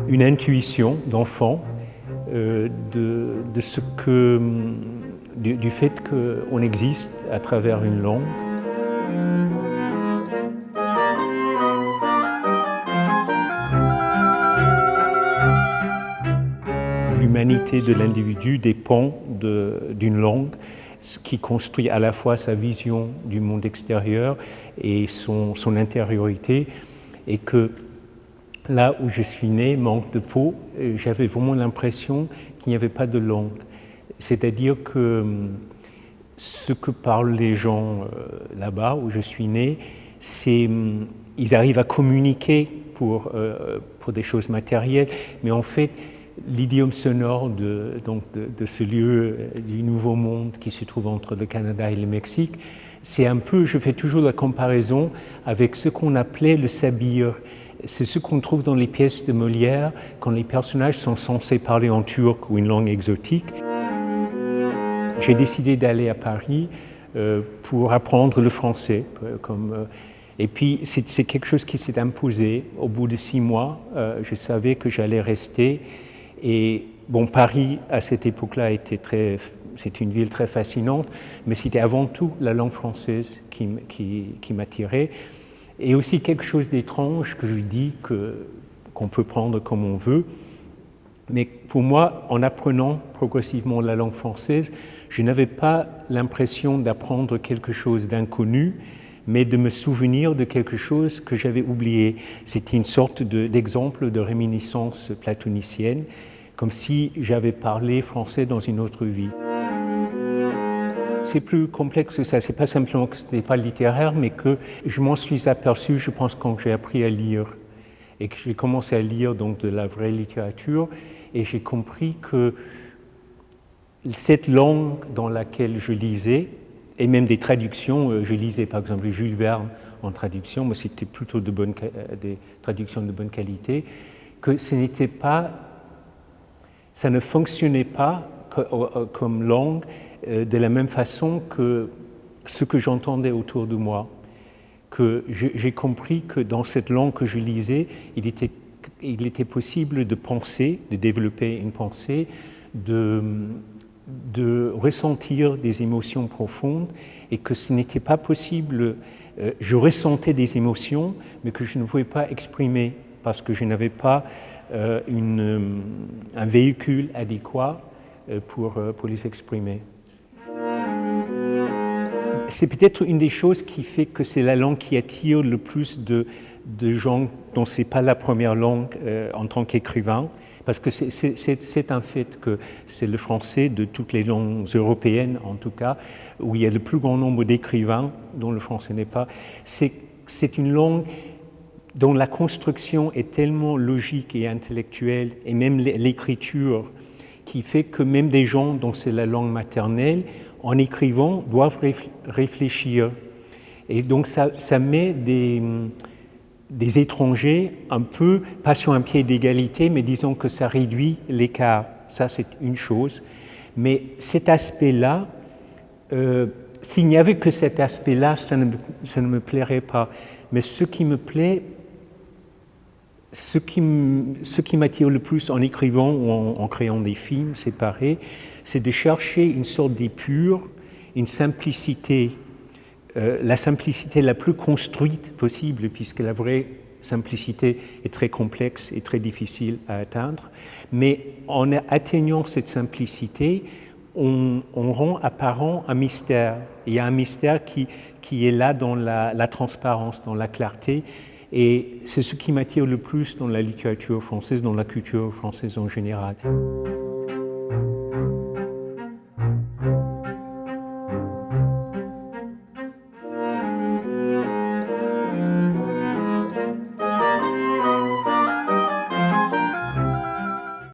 une intuition d'enfant du fait qu'on existe à travers une langue. L'humanité de l'individu dépend d'une langue, ce qui construit à la fois sa vision du monde extérieur et son intériorité, et que là où je suis né, manque de peau, j'avais vraiment l'impression qu'il n'y avait pas de langue. C'est-à-dire que ce que parlent les gens là-bas où je suis né, ils arrivent à communiquer pour des choses matérielles, mais en fait, l'idiome sonore de ce lieu du Nouveau Monde qui se trouve entre le Canada et le Mexique, c'est un peu, je fais toujours la comparaison avec ce qu'on appelait le sabir. C'est ce qu'on trouve dans les pièces de Molière quand les personnages sont censés parler en turc ou une langue exotique. J'ai décidé d'aller à Paris pour apprendre le français. Et puis c'est quelque chose qui s'est imposé. Au bout de 6 mois, je savais que j'allais rester. Et bon, Paris, à cette époque-là, c'est une ville très fascinante, mais c'était avant tout la langue française qui m'attirait. Et aussi quelque chose d'étrange que je dis qu'on peut prendre comme on veut. Mais pour moi, en apprenant progressivement la langue française, je n'avais pas l'impression d'apprendre quelque chose d'inconnu, mais de me souvenir de quelque chose que j'avais oublié. C'était une sorte d'exemple de réminiscence platonicienne, comme si j'avais parlé français dans une autre vie. C'est plus complexe que ça, c'est pas simplement que ce n'était pas littéraire, mais que je m'en suis aperçu, je pense, quand j'ai appris à lire, et que j'ai commencé à lire donc de la vraie littérature, et j'ai compris que cette langue dans laquelle je lisais, et même des traductions, je lisais par exemple Jules Verne en traduction, mais c'était plutôt des traductions de bonne qualité, que ça ne fonctionnait pas comme langue de la même façon que ce que j'entendais autour de moi. Que j'ai compris que dans cette langue que je lisais, il était possible de penser, de développer une pensée, de ressentir des émotions profondes, et que ce n'était pas possible. Je ressentais des émotions, mais que je ne pouvais pas exprimer parce que je n'avais pas un véhicule adéquat pour les exprimer. C'est peut-être une des choses qui fait que c'est la langue qui attire le plus de gens dont ce n'est pas la première langue en tant qu'écrivain, parce que c'est un fait que c'est le français de toutes les langues européennes, en tout cas, où il y a le plus grand nombre d'écrivains dont le français n'est pas. C'est une langue dont la construction est tellement logique et intellectuelle, et même l'écriture, qui fait que même des gens dont c'est la langue maternelle, en écrivant, doivent réfléchir. Et donc ça met des étrangers un peu, pas sur un pied d'égalité, mais disons que ça réduit l'écart. Ça, c'est une chose. Mais cet aspect-là, s'il n'y avait que cet aspect-là, ça ne me plairait pas. Mais ce qui me plaît, ce qui m'attire le plus en écrivant ou en créant des films séparés, c'est de chercher une sorte d'épure, une simplicité, la simplicité la plus construite possible, puisque la vraie simplicité est très complexe et très difficile à atteindre. Mais en atteignant cette simplicité, on rend apparent un mystère. Il y a un mystère qui est là dans la transparence, dans la clarté. Et c'est ce qui m'attire le plus dans la littérature française, dans la culture française en général.